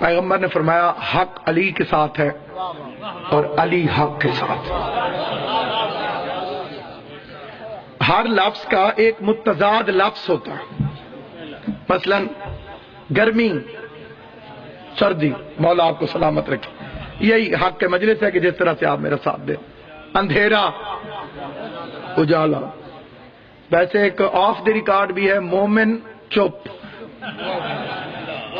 پیغمبر نے فرمایا حق علی کے ساتھ ہے اور علی حق کے ساتھ. ہر لفظ کا ایک متضاد لفظ ہوتا ہے. مثلا گرمی سردی، مولا آپ کو سلامت رکھے، یہی حق کے مجلس ہے کہ جس طرح سے آپ میرا ساتھ دیں. اندھیرا اجالا. ویسے ایک آف دی ریکارڈ بھی ہے مومن چپ،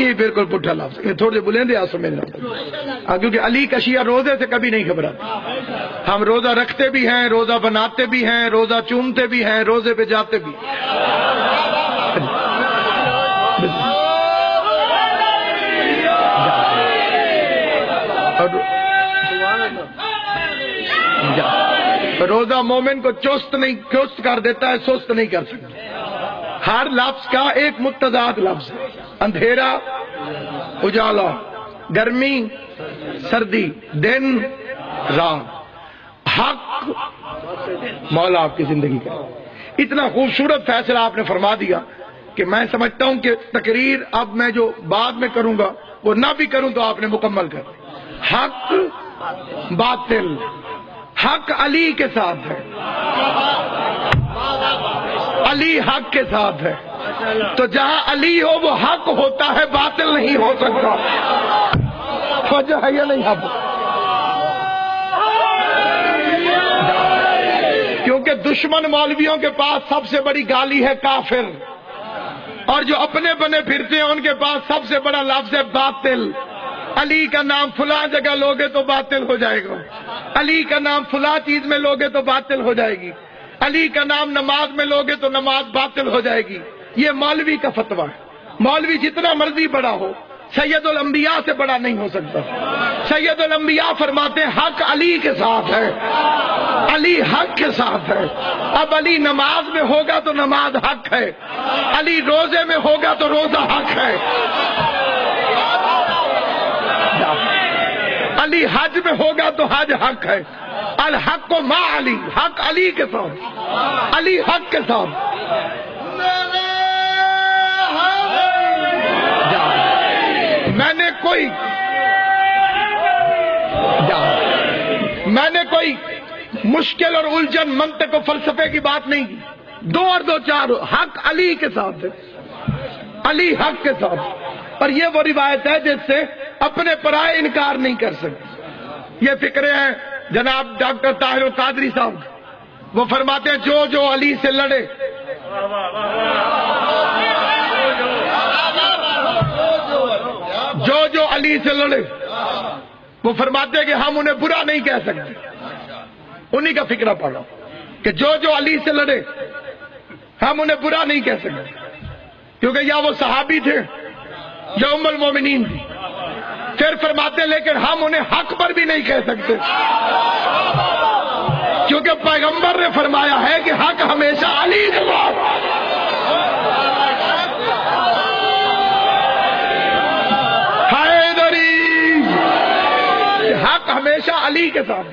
یہ بالکل پٹھا لفظ، تھوڑے سے بلندے آ سمجھنا، کیونکہ علی کا شیعہ روزے سے کبھی نہیں گھبراتا. ہم روزہ رکھتے بھی ہیں، روزہ بناتے بھی ہیں، روزہ چومتے بھی ہیں، روزے پہ جاتے بھی. روزہ مومن کو چست کر دیتا ہے، سست نہیں کر سکتا. ہر لفظ کا ایک متضاد لفظ ہے. اندھیرا اجالا، گرمی سردی، دن رات. حق مولا آپ کی زندگی کا. اتنا خوبصورت فیصلہ آپ نے فرما دیا کہ میں سمجھتا ہوں کہ تقریر اب میں جو بعد میں کروں گا وہ نہ بھی کروں تو آپ نے مکمل کر. حق باطل، حق علی کے ساتھ ہے، علی حق کے ساتھ ہے. تو جہاں علی ہو وہ حق ہوتا ہے، باطل نہیں ہو سکتا. وجہ ہے یا نہیں؟ اب کیونکہ دشمن مولویوں کے پاس سب سے بڑی گالی ہے کافر، اور جو اپنے بنے پھرتے ہیں ان کے پاس سب سے بڑا لفظ ہے باطل. علی کا نام فلاں جگہ لوگے تو باطل ہو جائے گا، علی کا نام فلاں چیز میں لوگے تو باطل ہو جائے گی، علی کا نام نماز میں لوگے تو نماز باطل ہو جائے گی. یہ مولوی کا فتویٰ ہے. مولوی جتنا مرضی بڑا ہو سید الانبیاء سے بڑا نہیں ہو سکتا. سید الانبیاء فرماتے ہیں حق علی کے ساتھ ہے، علی حق کے ساتھ ہے. اب علی نماز میں ہوگا تو نماز حق ہے، علی روزے میں ہوگا تو روزہ حق ہے، علی حج میں ہوگا تو حج حق ہے. الحق مع علی، حق علی کے ساتھ، علی حق کے ساتھ. میں نے کوئی مشکل اور الجھن منطق و فلسفے کی بات نہیں کی. 2 اور 2 4. حق علی کے ساتھ ہے، علی حق کے ساتھ. اور یہ وہ روایت ہے جس سے اپنے پرائے انکار نہیں کر سکتے. یہ فکرے ہیں جناب ڈاکٹر طاہر القادری صاحب، وہ فرماتے ہیں جو جو علی سے لڑے جو جو علی سے لڑے، وہ فرماتے ہیں کہ ہم انہیں برا نہیں کہہ سکتے. انہی کا فکرہ پڑھو کہ جو جو علی سے لڑے ہم انہیں برا نہیں کہہ سکتے، کیونکہ یا وہ صحابی تھے یا ام المومنین تھی. پھر فرماتے ہیں لیکن ہم انہیں حق پر بھی نہیں کہہ سکتے، کیونکہ پیغمبر نے فرمایا ہے کہ حق ہمیشہ علی کے ساتھ. حیدری، حق ہمیشہ علی کے ساتھ.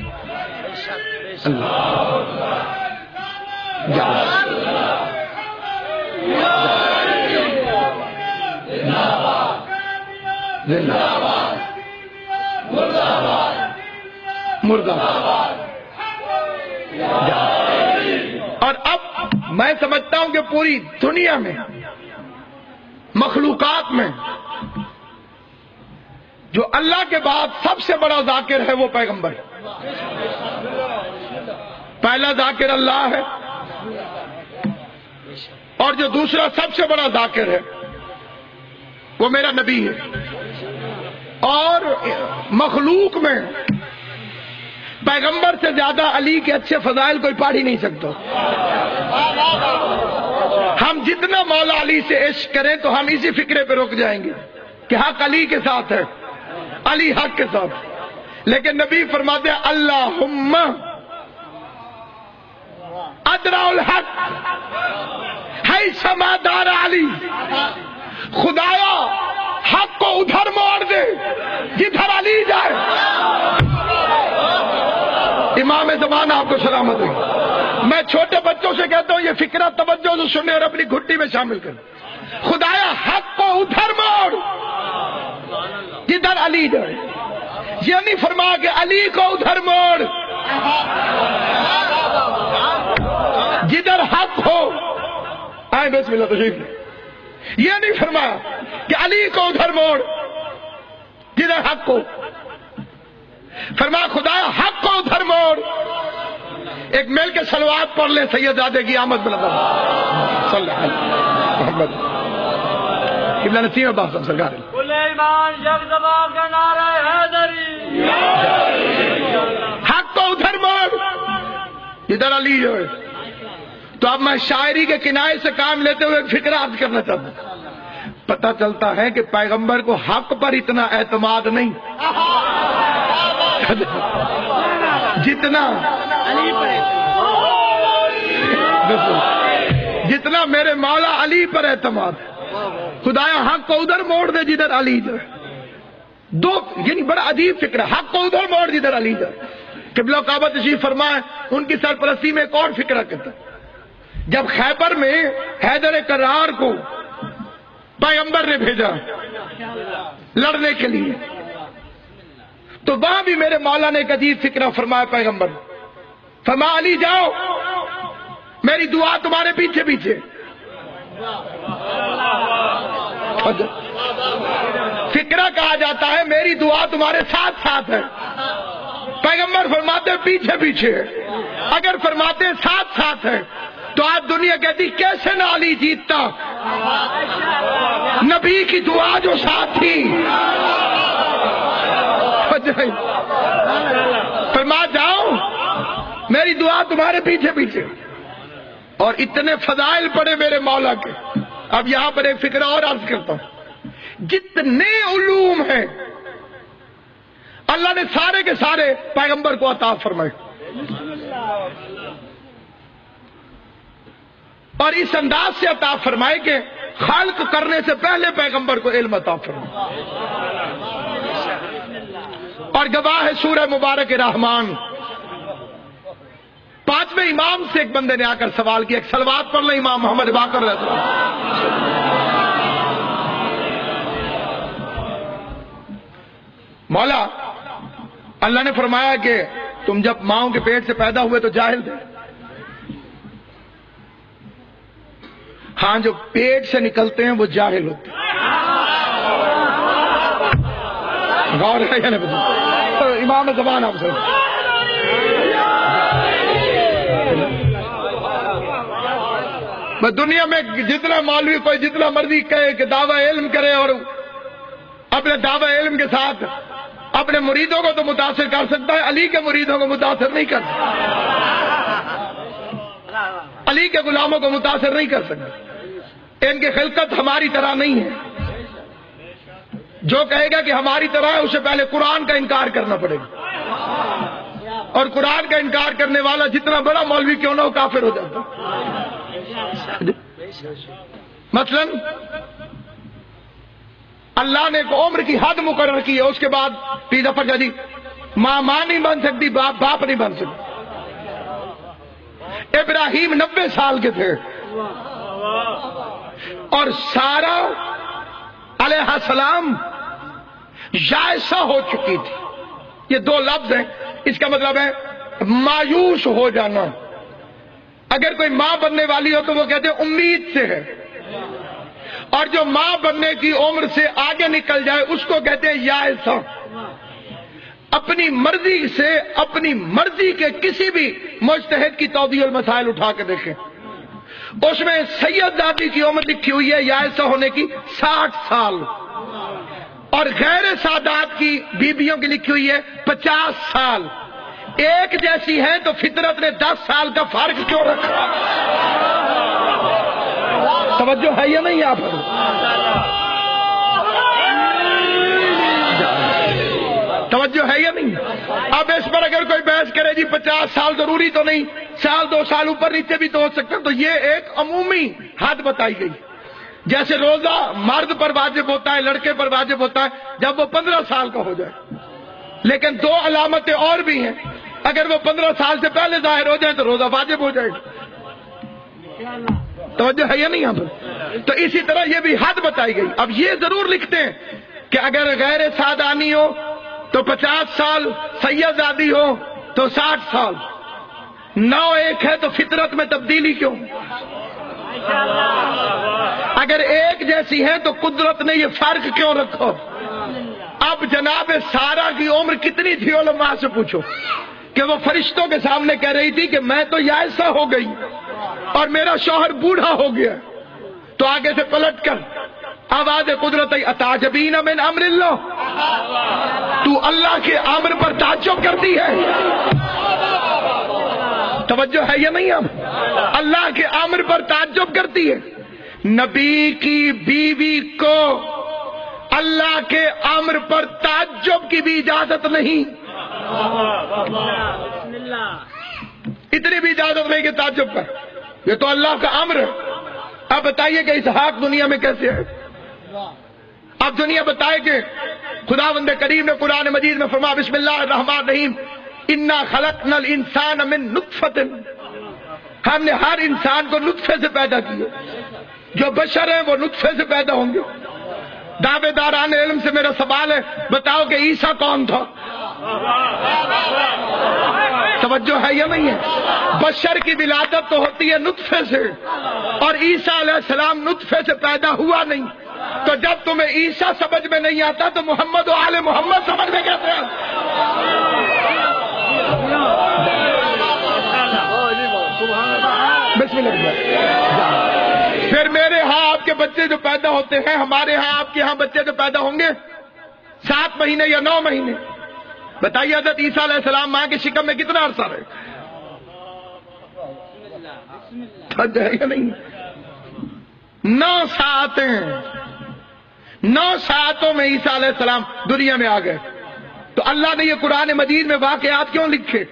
اور اب میں سمجھتا ہوں کہ پوری دنیا میں مخلوقات میں جو اللہ کے بعد سب سے بڑا ذاکر ہے وہ پیغمبر ہے. پہلا ذاکر اللہ ہے، اور جو دوسرا سب سے بڑا ذاکر ہے وہ میرا نبی ہے. اور مخلوق میں پیغمبر سے زیادہ علی کے اچھے فضائل کوئی پڑھ ہی نہیں سکتا. ہم جتنا مولا علی سے عشق کریں تو ہم اسی فکرے پہ رک جائیں گے کہ حق علی کے ساتھ ہے، علی حق کے ساتھ. لیکن نبی فرماتے ہیں اللہم ادرا الحق حیثما دار علی، خدایا حق کو ادھر موڑ دے جدھر علی جائے. امام زمان آپ کو سلامت ہے. میں چھوٹے بچوں سے کہتا ہوں یہ فکرہ توجہ سے سنیں اور اپنی گھٹی میں شامل کریں. خدایا حق کو ادھر موڑ جدھر علی جائے. یہ نہیں فرمایا کہ علی کو ادھر موڑ جدھر حق ہو. آئیں بسم اللہ تشریف. یہ نہیں فرمایا کہ علی کو ادھر موڑ جدھر حق ہو. فرمایا خدایا حق کو ادھر موڑ. ایک مل کے صلوات پڑھ لیں سیدزادے کی آمد بلند صلی اللہ علیہ محمد قبلہ نسیم عباس صاحب سرکار کل ایمان جب زبان کا نعرہ حیدری حق کو ادھر موڑ جدھر علی جو ہے. تو اب میں شاعری کے کنارے سے کام لیتے ہوئے ایک فکر عرض کرنا چاہتا ہوں. پتہ چلتا ہے کہ پیغمبر کو حق پر اتنا اعتماد نہیں جتنا میرے مولا علی پر اعتماد. خدایا حق کو ادھر موڑ دے جدھر علی جائے. دو یعنی بڑا عجیب فکر ہے. حق کو ادھر موڑ جدھر علی جائے. قبلہ کعبہ تشریف فرمائے ان کی سرپرستی میں ایک اور فکرہ کرتا. جب خیبر میں حیدر کرار کو پیغمبر نے بھیجا لڑنے کے لیے تو وہاں بھی میرے مولا نے ایک عجیب فکرہ فرمایا. پیغمبر فرمایا علی جاؤ میری دعا تمہارے پیچھے پیچھے. فکرہ کہا جاتا ہے میری دعا تمہارے ساتھ ساتھ ہے. پیغمبر فرماتے پیچھے پیچھے. اگر فرماتے ساتھ ساتھ ہے تو آج دنیا کہتی کیسے نہ علی جیتتا. نبی کی دعا جو ساتھ تھی. فرما جاؤ میری دعا تمہارے پیچھے پیچھے. اور اتنے فضائل پڑے میرے مولا کے. اب یہاں پر ایک فکرہ اور عرض کرتا ہوں. جتنے علوم ہیں اللہ نے سارے کے سارے پیغمبر کو عطا فرمائے اور اس انداز سے عطا فرمائے کہ خلق کرنے سے پہلے پیغمبر کو علم عطا فرمائے. اور گواہ ہے سورہ مبارک رحمان. 5ویں امام سے ایک بندے نے آ کر سوال کیا. ایک صلوات پڑھ لیں امام محمد باقر رضی اللہ. مولا اللہ نے فرمایا کہ تم جب ماؤں کے پیٹ سے پیدا ہوئے تو جاہل تھے. ہاں جو پیٹ سے نکلتے ہیں وہ جاہل ہوتے ہیں. غور ہے یا نہیں؟ امام زبان آپ سے دنیا میں جتنا مولوی کوئی جتنا مرضی کہے کہ دعویٰ علم کرے اور اپنے دعویٰ علم کے ساتھ اپنے مریدوں کو تو متاثر کر سکتا ہے, علی کے مریدوں کو متاثر نہیں کر سکتا, علی کے غلاموں کو متاثر نہیں کر سکتا. ان کی خلقت ہماری طرح نہیں ہے. جو کہے گا کہ ہماری طرح ہے اسے پہلے قرآن کا انکار کرنا پڑے گا, اور قرآن کا انکار کرنے والا جتنا بڑا مولوی کیوں نہ ہو کافر ہو جاتا. مثلا اللہ نے ایک عمر کی حد مقرر کی ہے, اس کے بعد پیزا پر جی ماں نہیں بن سکتی, باپ نہیں بن سکتی. ابراہیم 90 سال کے تھے اور سارا علیہ السلام یائسہ ہو چکی تھی. یہ دو لفظ ہیں, اس کا مطلب ہے مایوس ہو جانا. اگر کوئی ماں بننے والی ہو تو وہ کہتے ہیں امید سے ہے, اور جو ماں بننے کی عمر سے آگے نکل جائے اس کو کہتے ہیں یائسہ. اپنی مرضی سے اپنی مرضی کے کسی بھی مجتہد کی توضیح المسائل اٹھا کے دیکھیں, اس میں سید دادی کی عمر لکھی ہوئی ہے یائسہ ہونے کی 60 سال, اور غیر سادات کی بیویوں کی لکھی ہوئی ہے 50 سال. ایک جیسی ہے تو فطرت نے 10 سال کا فرق کیوں رکھا؟ توجہ ہے یا نہیں آپ؟ توجہ ہے یا نہیں؟ اب اس پر اگر کوئی بحث کرے جی 50 سال ضروری تو نہیں, سال 2 سال اوپر نیچے بھی تو ہو سکتا, تو یہ ایک عمومی حد بتائی گئی. جیسے روزہ مرد پر واجب ہوتا ہے, لڑکے پر واجب ہوتا ہے جب وہ 15 سال کا ہو جائے. لیکن 2 علامتیں اور بھی ہیں, اگر وہ 15 سال سے پہلے ظاہر ہو جائے تو روزہ واجب ہو جائے گا. توجہ ہے یا نہیں یہاں پر؟ تو اسی طرح یہ بھی حد بتائی گئی. اب یہ ضرور لکھتے ہیں کہ اگر غیر سعدانی ہو تو 50 سال، سیدزادی ہو تو 60 سال، 9 ایک ہے تو فطرت میں تبدیلی کیوں؟ اگر ایک جیسی ہے تو قدرت نے یہ فرق کیوں رکھو؟ اب جناب سارا کی عمر کتنی تھی علماء سے پوچھو، کہ وہ فرشتوں کے سامنے کہہ رہی تھی کہ میں تو یائسہ ہو گئی اور میرا شوہر بوڑھا ہو گیا، تو آگے سے پلٹ کر آواز قدرت اتعجبین من امر اللہ، تو اللہ کے امر پر تعجب کرتی ہے؟ توجہ ہے یا نہیں؟ اب اللہ کے امر پر تعجب کرتی ہے؟ نبی کی بیوی کو اللہ کے امر پر تعجب کی بھی اجازت نہیں، اتنی بھی اجازت نہیں کہ تعجب کر، یہ تو اللہ کا امر ہے۔ اب بتائیے کہ اسحاق دنیا میں کیسے ہے؟ اب دنیا بتائے کہ خداوند کریم نے قرآن مجید میں فرمایا بسم اللہ الرحمن الرحیم انا خلقنا الانسان من نطفۃ، ہم نے ہر انسان کو نطفے سے پیدا کیا، جو بشر ہیں وہ نطفے سے پیدا ہوں گے۔ دعوے داران علم سے میرا سوال ہے، بتاؤ کہ عیسیٰ کون تھا؟ توجہ ہے یا نہیں ہے؟ بشر کی ولادت تو ہوتی ہے نطفے سے، اور عیسیٰ علیہ السلام نطفے سے پیدا ہوا نہیں، تو جب تمہیں عیسیٰ سمجھ میں نہیں آتا تو محمد و آل محمد سمجھ میں کیسے آتا؟ بسم اللہ۔ پھر میرے ہاں آپ کے بچے جو پیدا ہوتے ہیں، ہمارے ہاں آپ کے ہاں بچے جو پیدا ہوں گے 7 مہینے یا 9 مہینے، بتائیے حضرت عیسیٰ علیہ السلام ماں کے شکم میں کتنا عرصہ رہے؟ نہیں، 9 ساعتیں، 9 ساعتوں میں عیسیٰ علیہ السلام دنیا میں آ گئے۔ تو اللہ نے یہ قرآن مجید میں واقعات کیوں لکھے؟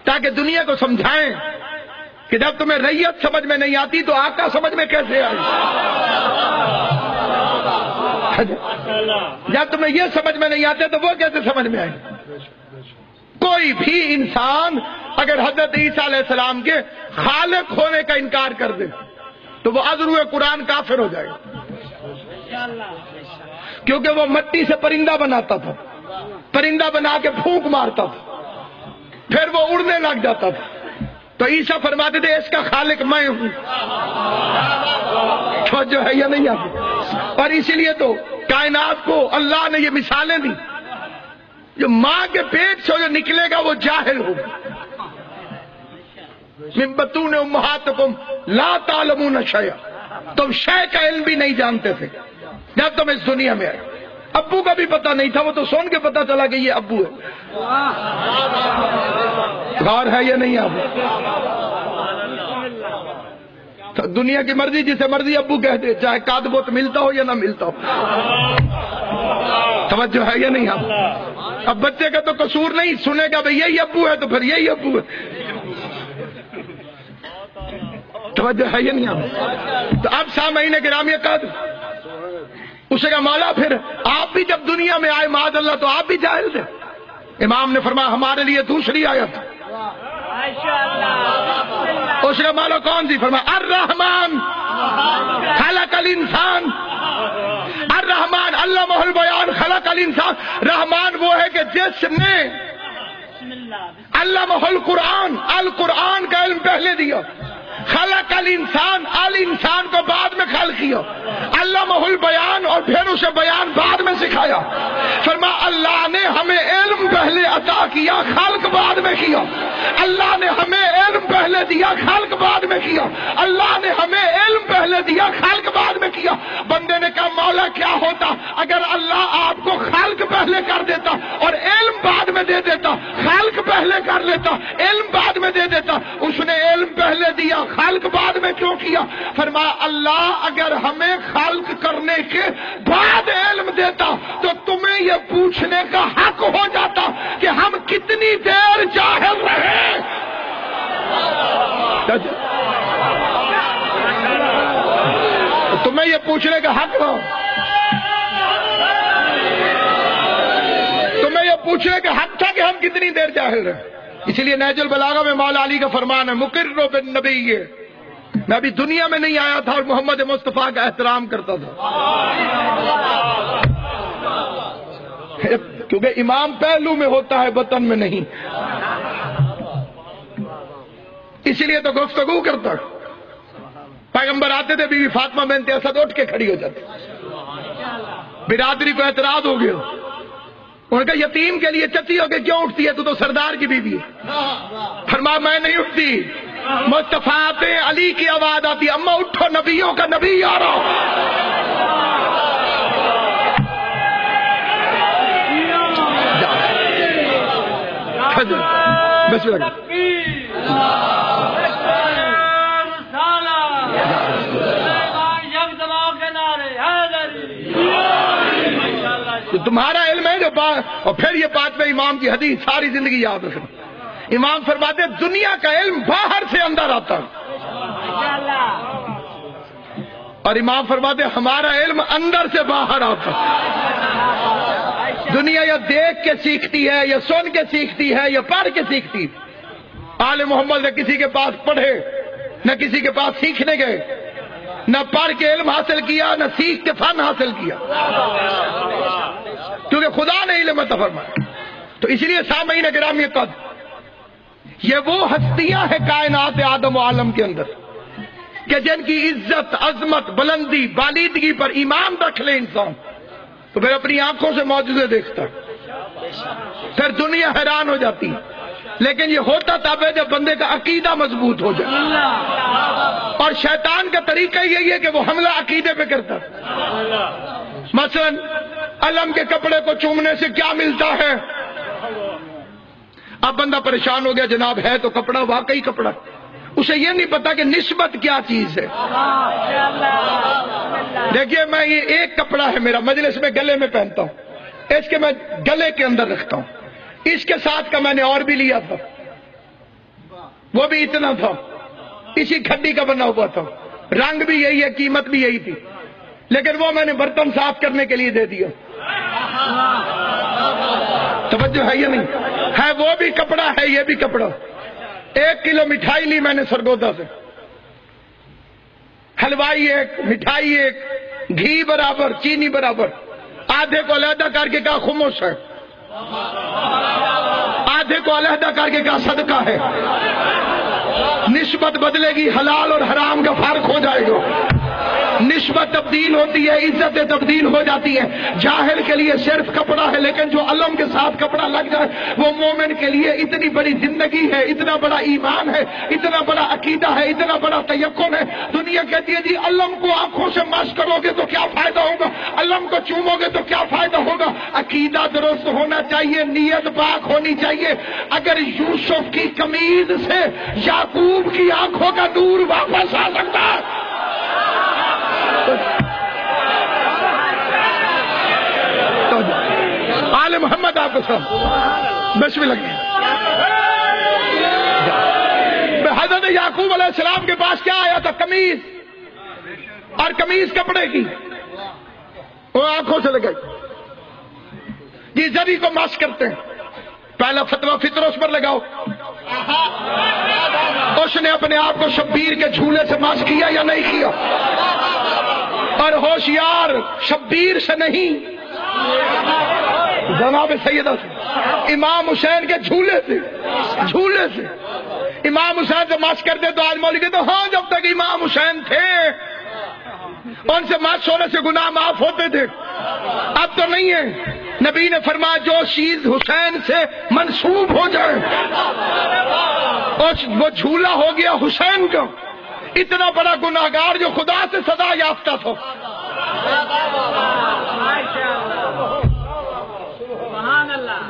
تاکہ دنیا کو سمجھائیں کہ جب تمہیں ریت سمجھ میں نہیں آتی تو آقا سمجھ میں کیسے آئی؟ جب تمہیں یہ سمجھ میں نہیں آتے تو وہ کیسے سمجھ میں آئی؟ کوئی بھی انسان اگر حضرت عیسیٰ علیہ السلام کے خالق ہونے کا انکار کر دے تو وہ عذر قرآن کافر ہو جائے گا، کیونکہ وہ مٹی سے پرندہ بناتا تھا، پرندہ بنا کے پھونک مارتا تھا، پھر وہ اڑنے لگ جاتا تھا، تو عیسیٰ فرماتے تھے اس کا خالق میں ہوں۔ جو ہے یا نہیں آپ؟ اور اسی لیے تو کائنات کو اللہ نے یہ مثالیں دی، جو ماں کے پیٹ سے جو نکلے گا وہ جاہل ہوگا۔ من بطون امہاتکم لا تعلمون شیئا، تم شے کا علم بھی نہیں جانتے تھے جب تم اس دنیا میں آئے۔ ابو کا بھی پتہ نہیں تھا، وہ تو سن کے پتہ چلا کہ یہ ابو ہے۔ غور ہے یا نہیں آپ؟ تو دنیا کی مرضی، جسے مرضی ابو کہتے، چاہے کاتبوت ملتا ہو یا نہ ملتا ہو۔ توجہ ہے یا نہیں آپ؟ اب بچے کا تو قصور نہیں، سنے گا بھئی یہی ابو ہے تو پھر یہی ابو ہے۔ توجہ ہے یا نہیں آپ؟ تو اب سامعین گرامی قدر، اسے کہا مولا پھر آپ بھی جب دنیا میں آئے معاذ اللہ تو آپ بھی جاہل تھے؟ امام نے فرمایا ہمارے لیے دوسری آیت۔ اس کا مولا کون سی؟ فرمایا الرحمن خلق الانسان، الرحمن علمہ البیان خلق الانسان۔ رحمان وہ ہے کہ جس نے علمہ القرآن، القرآن کا علم پہلے دیا، خلق الانسان، الانسان کو بعد میں خلق کیا، علمہ البیان اور پھر اسے بیان بعد میں سکھایا۔ فرمایا اللہ نے ہمیں علم پہلے عطا کیا، خلق بعد میں کیا۔ اللہ نے ہمیں علم پہلے دیا، خلق بعد میں کیا۔ اللہ نے ہمیں علم پہلے دیا، خلق بعد میں کیا۔ بندے نے کہا مولا کیا ہوتا اگر اللہ آپ کو خلق پہلے کر دیتا اور علم بعد میں دے دیتا؟ خلق پہلے کر لیتا، علم بعد میں دے دیتا۔ اس نے علم پہلے دیا، خلق بعد میں کیوں کیا؟ فرمایا اللہ اگر ہمیں خلق کرنے کے بعد علم دیتا تو تمہیں یہ پوچھنے کا حق ہو جاتا کہ ہم کتنی دیر جاہل رہے۔ تمہیں یہ پوچھنے کا حق ہو، تمہیں یہ پوچھنے کا حق تھا کہ ہم کتنی دیر جاہل رہے۔ اسی لیے نہج البلاغہ میں مولا علی کا فرمان ہے مقر بالنبی، میں ابھی دنیا میں نہیں آیا تھا اور محمد مصطفیٰ کا احترام کرتا تھا۔ کیونکہ امام پہلو میں ہوتا ہے بطن میں نہیں، اسی لیے تو گفتگو کرتا۔ پیغمبر آتے تھے، بی بی فاطمہ بنت اسد اٹھ کے کھڑی ہو جاتی، برادری کو اعتراض ہو گیا، انہوں نے کہا یتیم کے لیے چچی ہو کے کیوں اٹھتی ہے، تو سردار کی بیوی ہے۔ فرمایا میں نہیں اٹھتی، مصطفیٰ علی کی آواز آتی، اما اٹھو نبیوں کا نبی آ رہا۔ بسم اللہ۔ تو تمہارا علم ہے جو اور پھر یہ بات میں امام کی حدیث ساری زندگی یاد رکھنا۔ امام فرماتے ہیں دنیا کا علم باہر سے اندر آتا ہے، اور امام فرماتے ہیں ہمارا علم اندر سے باہر آتا ہے۔ دنیا یا دیکھ کے سیکھتی ہے، یا سن کے سیکھتی ہے، یا پڑھ کے سیکھتی ہے۔ آل محمد نہ کسی کے پاس پڑھے، نہ کسی کے پاس سیکھنے گئے، نہ پڑھ کے علم حاصل کیا، نہ سیکھ کے فن حاصل کیا، کیونکہ خدا نے علم عطا فرمایا۔ تو اس لیے سامعین گرامی قدر، یہ وہ ہستیاں ہیں کائنات آدم و عالم کے اندر کہ جن کی عزت، عظمت، بلندی، بالیدگی پر ایمان رکھ لے انسان تو پھر اپنی آنکھوں سے معجزے دیکھتا ہے، پھر دنیا حیران ہو جاتی ہے۔ لیکن یہ ہوتا تب ہے جب بندے کا عقیدہ مضبوط ہو جائے، اور شیطان کا طریقہ یہی ہے کہ وہ حملہ عقیدے پہ کرتا ہے۔ مثلا علم کے کپڑے کو چومنے سے کیا ملتا ہے؟ اب بندہ پریشان ہو گیا، جناب ہے تو کپڑا، واقعی کپڑا، اسے یہ نہیں پتا کہ نسبت کیا چیز ہے۔ دیکھیے میں یہ ایک کپڑا ہے میرا، مجلس میں گلے میں پہنتا ہوں، اس کے میں گلے کے اندر رکھتا ہوں، اس کے ساتھ کا میں نے اور بھی لیا تھا، وہ بھی اتنا تھا، اسی کھڈی کا بنا ہوا تھا، رنگ بھی یہی ہے، قیمت بھی یہی تھی، لیکن وہ میں نے برتن صاف کرنے کے لیے دے دیا۔ توجہ ہے یا نہیں؟ ہے وہ بھی کپڑا ہے، یہ بھی کپڑا۔ 1 کلو مٹھائی لی میں نے سرگودا سے، حلوائی ایک، مٹھائی ایک، گھی برابر، چینی برابر، آدھے کو علیحدہ کر کے کہا خمس ہے، آدھے کو علیحدہ کر کے کہا صدقہ ہے۔ نسبت بدلے گی، حلال اور حرام کا فرق ہو جائے گا، نسبت تبدیل ہوتی ہے، عزتیں تبدیل ہو جاتی ہے۔ جاہل کے لیے صرف کپڑا ہے، لیکن جو علم کے ساتھ کپڑا لگ جائے وہ مومن کے لیے اتنی بڑی زندگی ہے، اتنا بڑا ایمان ہے، اتنا بڑا عقیدہ ہے، اتنا بڑا تیقن ہے۔ دنیا کہتی ہے جی علم کو آنکھوں سے مس کرو گے تو کیا فائدہ ہوگا، علم کو چومو گے تو کیا فائدہ ہوگا۔ عقیدہ درست ہونا چاہیے، نیت پاک ہونی چاہیے۔ اگر یوسف کی قمیض سے یعقوب کی آنکھوں کا نور واپس آ سکتا ہے، آل محمد آپ کو سب بسم اللہ۔ حضرت یعقوب علیہ السلام کے پاس کیا آیا تھا؟ قمیض، اور قمیض کپڑے کی، وہ آنکھوں سے لگائی، جی زری کو مس کرتے ہیں، پہلا فتویٰ فطرت پر لگاؤ۔ اس نے اپنے آپ کو شبیر کے جھولے سے مس کیا یا نہیں کیا؟ اور ہوشیار شبیر سے نہیں، جناب سیدہ سے، امام حسین کے جھولے سے، جھولے سے امام حسین سے مس کرتے تو آج مولوی کہتے ہاں جب تک امام حسین تھے ان سے مس ہونے سے گناہ معاف ہوتے تھے، اب تو نہیں ہے۔ نبی نے فرمایا جو چیز حسین سے منسوب ہو جائے، اور وہ جھولا ہو گیا حسین کا، اتنا بڑا گناہگار جو خدا سے سزا یافتہ تھا۔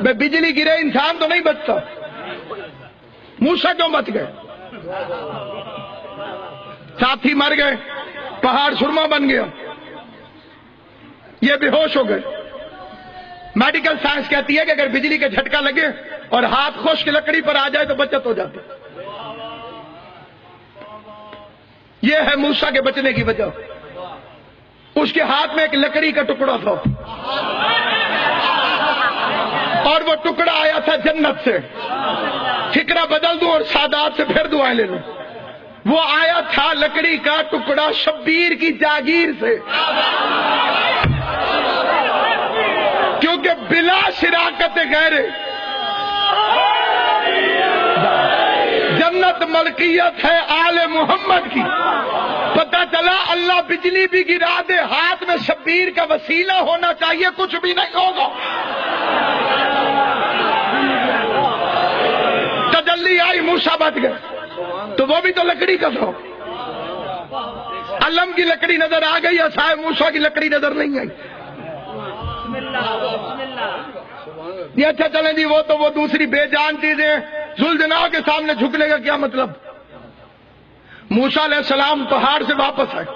میں بجلی گرے انسان تو نہیں بچتا، موسیٰ کیوں بچ گئے؟ ساتھی مر گئے، پہاڑ سرما بن گیا، یہ بے ہوش ہو گئے۔ میڈیکل سائنس کہتی ہے کہ اگر بجلی کا جھٹکا لگے اور ہاتھ خشک لکڑی پر آ جائے تو بچت ہو جاتی۔ یہ ہے موسیٰ کے بچنے کی وجہ۔ اس کے ہاتھ میں ایک لکڑی کا ٹکڑا تھا، اور وہ ٹکڑا آیا تھا جنت سے۔ فکرہ بدل دوں اور سادات سے پھر دعائیں لے لوں، وہ آیا تھا لکڑی کا ٹکڑا شبیر کی جاگیر سے، کیونکہ بلا شراکت غیر جنت ملکیت ہے آل محمد کی. پتہ چلا اللہ بجلی بھی گرا دے ہاتھ میں شبیر کا وسیلہ ہونا چاہیے, کچھ بھی نہیں ہوگا. تجلی آئی موسیٰ بچ گئے, تو وہ بھی تو لکڑی کا تھا. علم کی لکڑی نظر آ گئی, عصائے موسیٰ کی لکڑی نظر نہیں آئی. یہ اچھا چلیں جی, وہ تو وہ دوسری بے جان چیزیں ذوالجلال کے سامنے جھکنے کا کیا مطلب. موسیٰ علیہ السلام پہاڑ سے واپس آئے,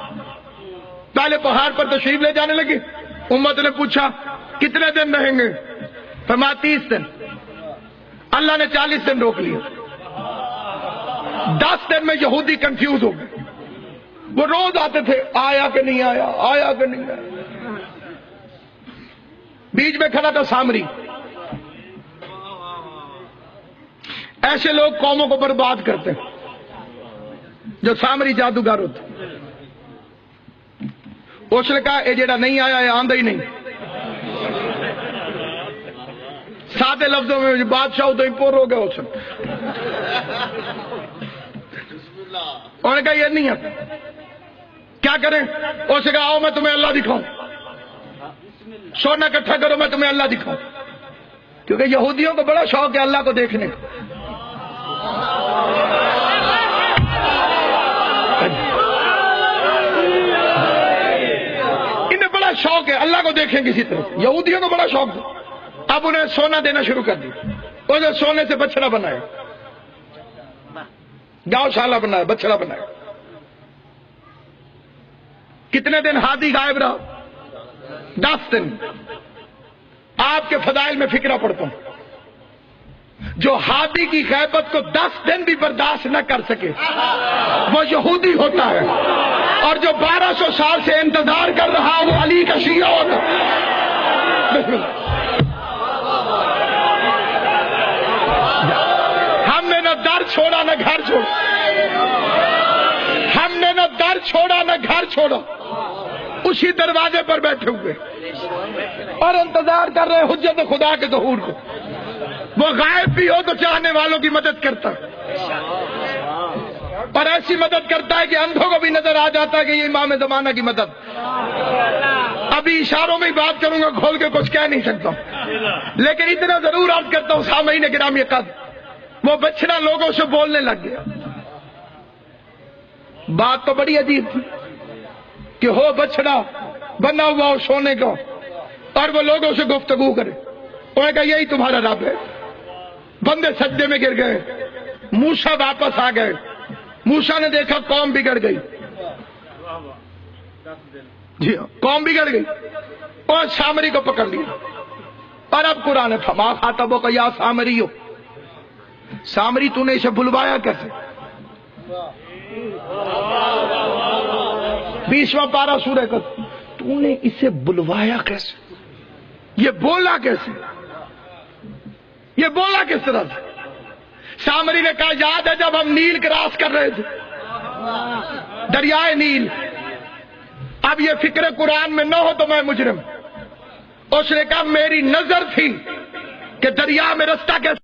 پہلے پہاڑ پر تشریف لے جانے لگے. امت نے پوچھا کتنے دن رہیں گے, فرمایا 30 دن. اللہ نے 40 دن روک لیا. 10 دن میں یہودی کنفیوز ہو گئے. وہ روز آتے تھے, آیا کہ نہیں آیا, آیا کہ نہیں آیا. بیچ میں کھڑا تھا سامری. ایسے لوگ قوموں کو برباد کرتے ہیں جو سامری جادوگر ہوتے. اس نے کہا یہ جڑا نہیں آیا یہ آندہ ہی نہیں. سادے لفظوں میں بادشاہ تو ہی پور ہو گیا. انہوں نے کہا یہ نہیں آتا, کیا کریں. اس نے کہا آؤ میں تمہیں اللہ دکھاؤں, سونا اکٹھا کرو میں تمہیں اللہ دکھاؤں. کیونکہ یہودیوں کو بڑا شوق ہے اللہ کو دیکھنے کا. انہیں بڑا شوق ہے اللہ کو دیکھیں کسی طرح. یہودیوں کو بڑا شوق ہے. اب انہیں سونا دینا شروع کر دیا. انہیں سونے سے بچڑا بنایا, گاؤں شالہ بنایا, بچڑا بنایا. کتنے دن ہادی غائب رہا, 10 دن. آپ کے فضائل میں فکرہ پڑتا ہوں. جو ہادی کی غیبت کو 10 دن بھی برداشت نہ کر سکے وہ یہودی ہوتا ہے, اور جو 1200 سال سے انتظار کر رہا وہ علی کا شیعہ ہوتا ہے. ہم نے نہ در چھوڑا نہ گھر چھوڑا, ہم نے نہ در چھوڑا نہ گھر چھوڑا, اسی دروازے پر بیٹھے ہوئے اور انتظار کر رہے حجت خدا کے ظہور کو. وہ غائب بھی ہو تو چاہنے والوں کی مدد کرتا ہے, اور ایسی مدد کرتا ہے کہ اندھوں کو بھی نظر آ جاتا ہے کہ یہ امام زمانہ کی مدد. ابھی اشاروں میں ہی بات کروں گا, کھول کے کچھ کہہ نہیں سکتا, لیکن اتنا ضرور عرض کرتا ہوں سامعین گرامی قدر, وہ بچڑا لوگوں سے بولنے لگ گیا. بات تو بڑی عجیب تھی کہ ہو بچڑا بنا ہوا ہو سونے کا, اور وہ لوگوں سے گفتگو کرے. انہوں نے کہا یہی تمہارا رب ہے. بندے سجدے میں گر گئے. موسیٰ واپس آ گئے. موسیٰ نے دیکھا قوم بگڑ گئی. جی قوم بگڑ گئی, اور سامری کو پکڑ لیا. اور اب قرآن فما خاطبو کا یا سامری ہو, سامری تو نے اسے بلوایا کیسے. 20واں پارہ سورہ کا, تو نے اسے بلوایا کیسے, یہ بولا کیسے, یہ بولا کس طرح سے. سامری نے کہا یاد ہے جب ہم نیل کراس کر رہے تھے, دریائے نیل. اب یہ فکر قرآن میں نہ ہو تو میں مجرم. اس نے کہا میری نظر تھی کہ دریا میں رستہ کیسے